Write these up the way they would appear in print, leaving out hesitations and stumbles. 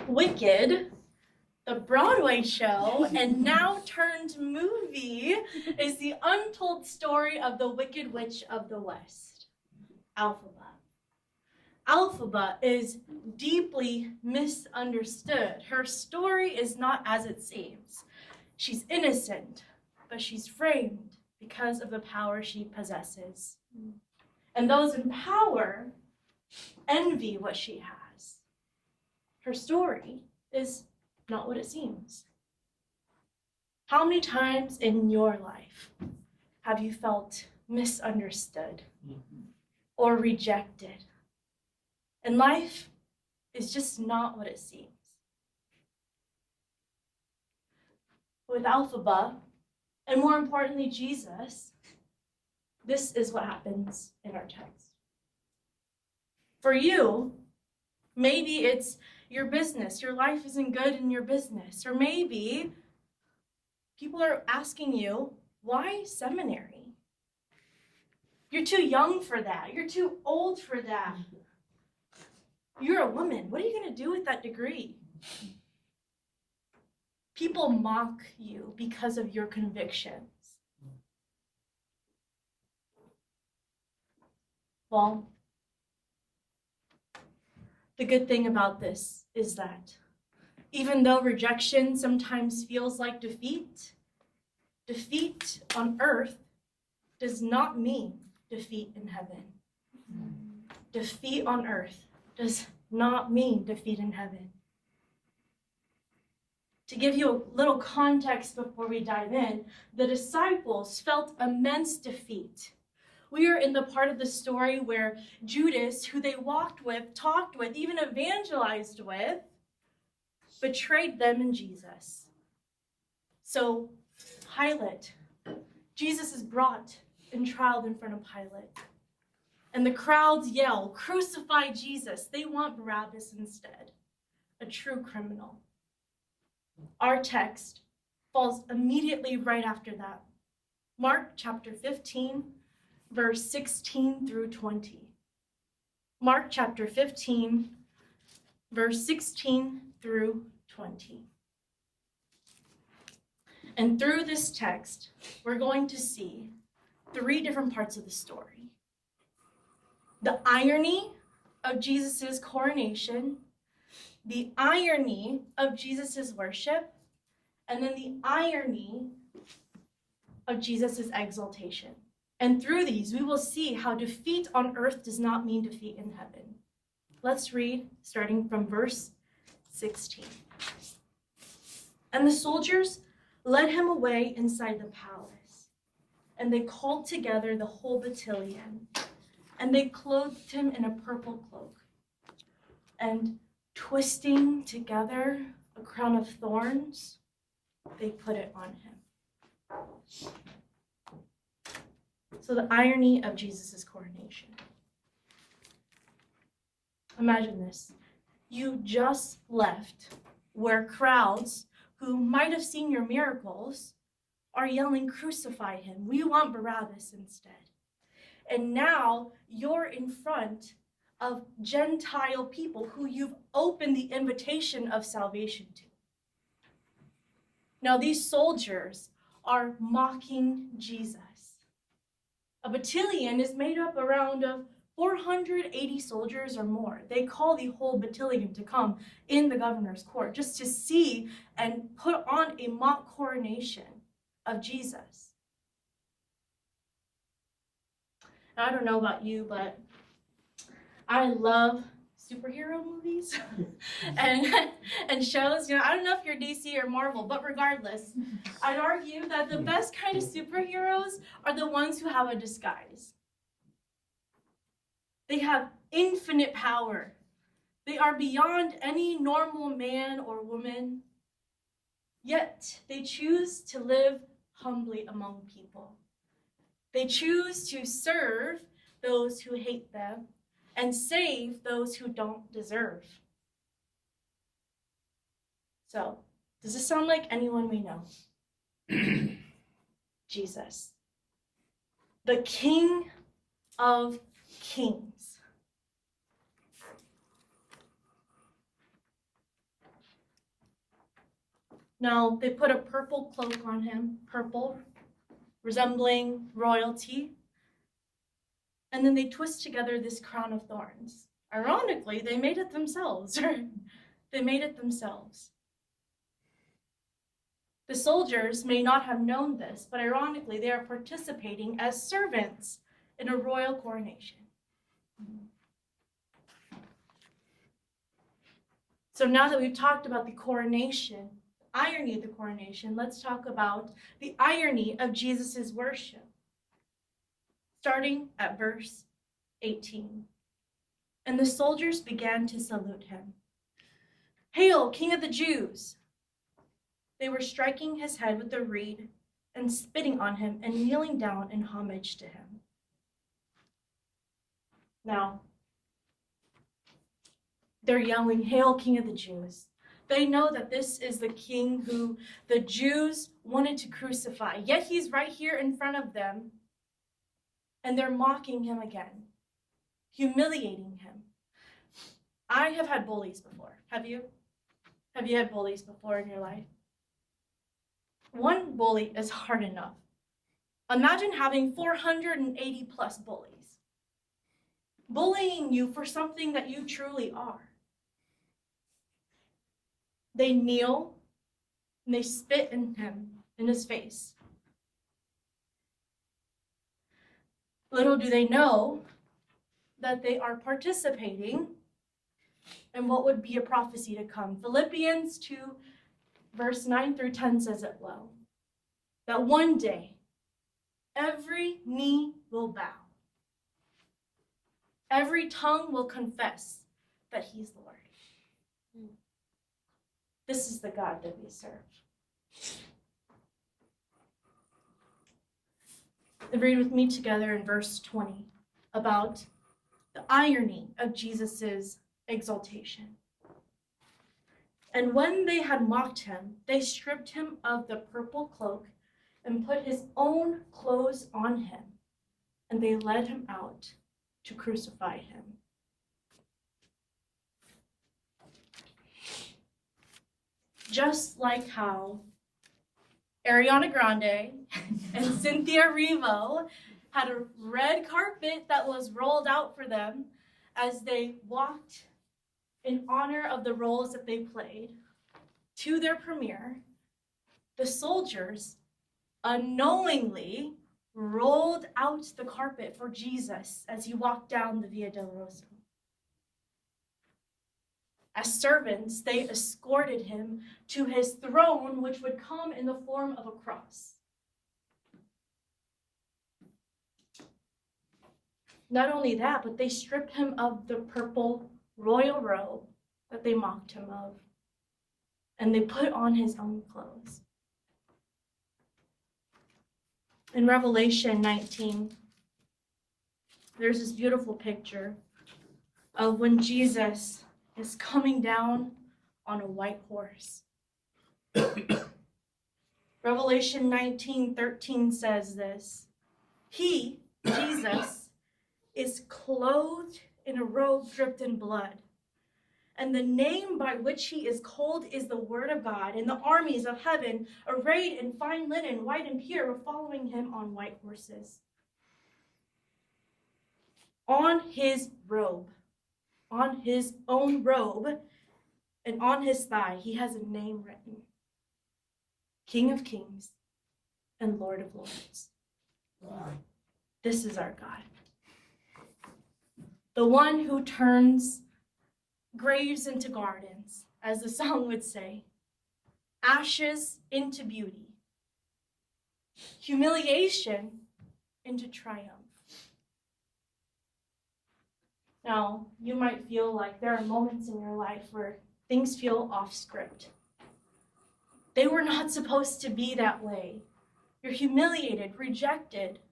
Wicked, the Broadway show, and now turned movie, is the untold story of the Wicked Witch of the West, Elphaba. Elphaba is deeply misunderstood. Her story is not as it seems. She's innocent, but she's framed because of the power she possesses. And those in power envy what she has. Her story is not what it seems. How many times in your life have you felt misunderstood or rejected? And life is just not what it seems. With Elphaba, and more importantly, Jesus, this is what happens in our text. For you, maybe it's your business. Your life isn't good in your business. Or maybe people are asking you, why seminary? You're too young for that. You're too old for that. You're a woman. What are you going to do with that degree? People mock you because of your convictions. Well, the good thing about this is that even though rejection sometimes feels like defeat, defeat on earth does not mean defeat in heaven. Defeat on earth does not mean defeat in heaven. To give you a little context before we dive in, the disciples felt immense defeat. We are in the part of the story where Judas, who they walked with, talked with, even evangelized with, betrayed them and Jesus. So Pilate, Jesus is brought and trialed in front of Pilate. And the crowds yell, "Crucify Jesus." They want Barabbas instead, a true criminal. Our text falls immediately right after that. Mark chapter 15, verse 16 through 20. Mark chapter 15, verse 16 through 20. And through this text, we're going to see three different parts of the story. The irony of Jesus' coronation, the irony of Jesus' worship, and then the irony of Jesus' exaltation. And through these, we will see how defeat on earth does not mean defeat in heaven. Let's read, starting from verse 16. And the soldiers led him away inside the palace, and they called together the whole battalion, and they clothed him in a purple cloak, and twisting together a crown of thorns, they put it on him. So the irony of Jesus' coronation. Imagine this. You just left where crowds who might have seen your miracles are yelling, "Crucify him. We want Barabbas instead." And now you're in front of Gentile people who you've opened the invitation of salvation to. Now these soldiers are mocking Jesus. A battalion is made up around of 480 soldiers or more. They call the whole battalion to come in the governor's court just to see and put on a mock coronation of Jesus. Now, I don't know about you, but I love superhero movies and shows. I don't know if you're DC or Marvel, but regardless, I'd argue that the best kind of superheroes are the ones who have a disguise. They have infinite power. They are beyond any normal man or woman, yet they choose to live humbly among people. They choose to serve those who hate them and save those who don't deserve. So, does this sound like anyone we know? Jesus, the King of Kings. Now, they put a purple cloak on him, purple, resembling royalty. And then they twist together this crown of thorns. Ironically, they made it themselves. They made it themselves. The soldiers may not have known this, but ironically, they are participating as servants in a royal coronation. So now that we've talked about the coronation, the irony of the coronation, let's talk about the irony of Jesus' worship. Starting at verse 18. And the soldiers began to salute him. "Hail, King of the Jews!" They were striking his head with a reed and spitting on him and kneeling down in homage to him. Now, they're yelling, "Hail, King of the Jews." They know that this is the king who the Jews wanted to crucify, yet he's right here in front of them, and they're mocking him again, humiliating him. I have had bullies before. Have you? Have you had bullies before in your life? One bully is hard enough. Imagine having 480 plus bullies, bullying you for something that you truly are. They kneel and they spit in him, in his face. Little do they know that they are participating in what would be a prophecy to come. Philippians 2, verse 9 through 10 says it well, that one day every knee will bow. Every tongue will confess that he's Lord. This is the God that we serve. And read with me together in verse 20 about the irony of Jesus' exaltation. And when they had mocked him, they stripped him of the purple cloak and put his own clothes on him, and they led him out to crucify him. Just like how Ariana Grande and Cynthia Erivo had a red carpet that was rolled out for them as they walked in honor of the roles that they played to their premiere, the soldiers unknowingly rolled out the carpet for Jesus as he walked down the Via Dolorosa. As servants, they escorted him to his throne, which would come in the form of a cross. Not only that, but they stripped him of the purple royal robe that they mocked him of, and they put on his own clothes. In Revelation 19, there's this beautiful picture of when Jesus is coming down on a white horse. Revelation 19:13 says this, "He, Jesus, is clothed in a robe dripped in blood, and the name by which he is called is the Word of God, and the armies of heaven, arrayed in fine linen, white and pure, were following him on white horses." On his robe, on his own robe, and on his thigh, he has a name written, King of Kings and Lord of Lords. This is our God. The one who turns graves into gardens, as the song would say, ashes into beauty, humiliation into triumph. Now, you might feel like there are moments in your life where things feel off script. They were not supposed to be that way. You're humiliated, rejected,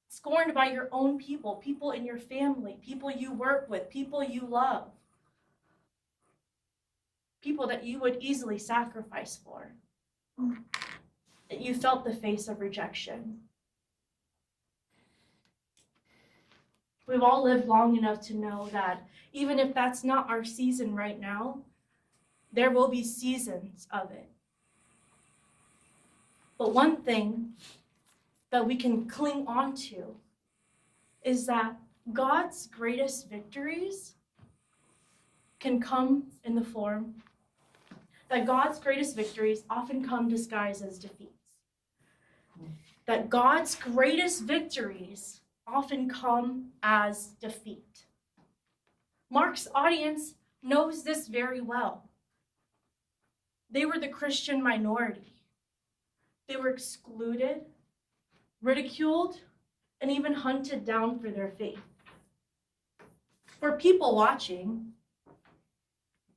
scorned by your own people, people in your family, people you work with, people you love, people that you would easily sacrifice for. That you felt the face of rejection. We've all lived long enough to know that even if that's not our season right now, there will be seasons of it. But one thing that we can cling on to is that God's greatest victories can come in the form that God's greatest victories often come disguised as defeats. That God's greatest victories often come as defeat. Mark's audience knows this very well. They were the Christian minority. They were excluded, ridiculed, and even hunted down for their faith. For people watching,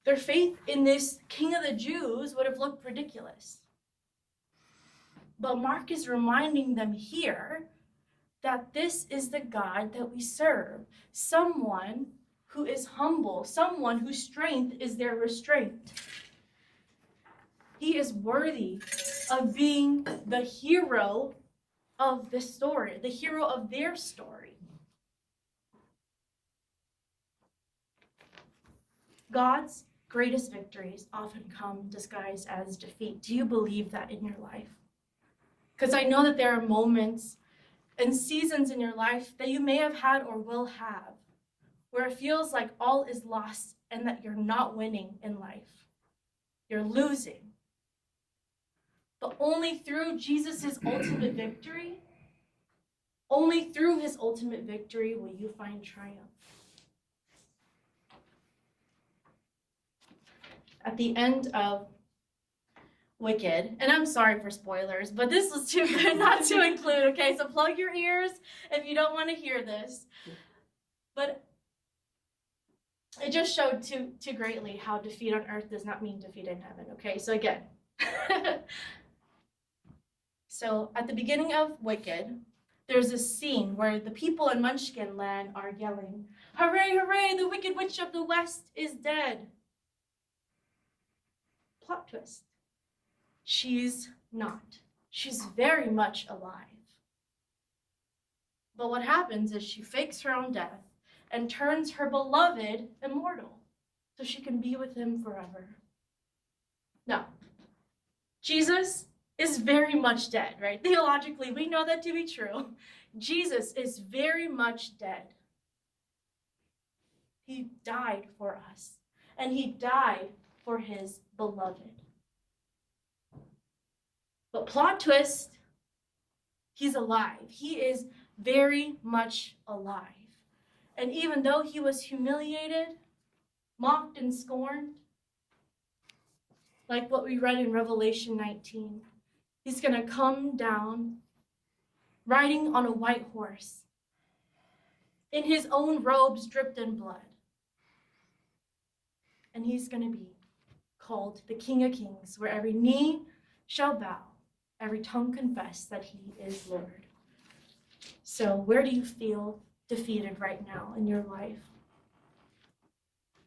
their faith in this King of the Jews would have looked ridiculous. But Mark is reminding them here that this is the God that we serve, someone who is humble, someone whose strength is their restraint. He is worthy of being the hero of the story, the hero of their story. God's greatest victories often come disguised as defeat. Do you believe that in your life? Because I know that there are moments and seasons in your life that you may have had or will have where it feels like all is lost and that you're not winning in life. You're losing. But only through Jesus' ultimate victory, only through his ultimate victory will you find triumph. At the end of Wicked, and I'm sorry for spoilers, but this was too good not to include, okay? So plug your ears if you don't want to hear this. But it just showed too greatly how defeat on earth does not mean defeat in heaven, okay? So again. So at the beginning of Wicked, there's a scene where the people in Munchkin Land are yelling, "Hooray, hooray, the Wicked Witch of the West is dead." Plot twist. She's not. She's very much alive. But what happens is she fakes her own death and turns her beloved immortal so she can be with him forever. Now, Jesus is very much dead, right? Theologically, we know that to be true. Jesus is very much dead. He died for us, and he died for his beloved. But plot twist, he's alive. He is very much alive. And even though he was humiliated, mocked, and scorned, like what we read in Revelation 19, he's going to come down riding on a white horse, in his own robes dripped in blood. And he's going to be called the King of Kings, where every knee shall bow, every tongue confess that he is Lord. So where do you feel defeated right now in your life?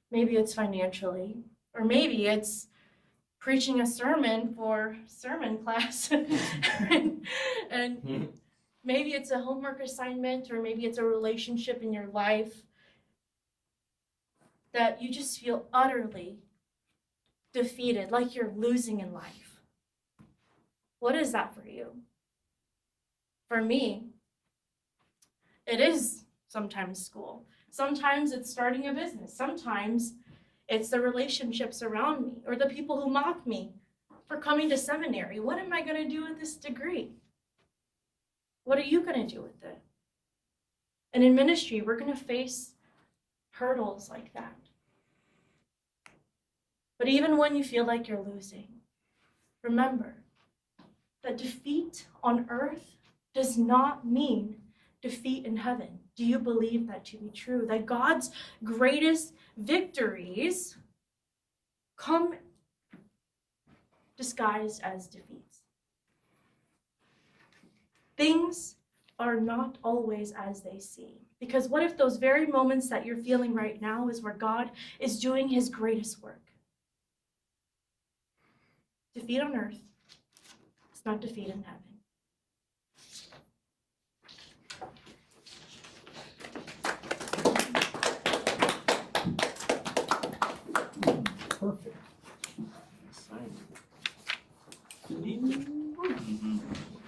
Maybe it's financially, or maybe it's preaching a sermon for sermon class. and maybe it's a homework assignment, or maybe it's a relationship in your life that you just feel utterly defeated, like you're losing in life. What is that for you? For me, it is sometimes school. Sometimes it's starting a business. Sometimes it's the relationships around me or the people who mock me for coming to seminary. What am I going to do with this degree? What are you going to do with it? And in ministry, we're going to face hurdles like that. But even when you feel like you're losing, remember that defeat on earth does not mean defeat in heaven. Do you believe that to be true? That God's greatest victories come disguised as defeats. Things are not always as they seem. Because what if those very moments that you're feeling right now is where God is doing his greatest work? Defeat on earth is not defeat in heaven. Perfect.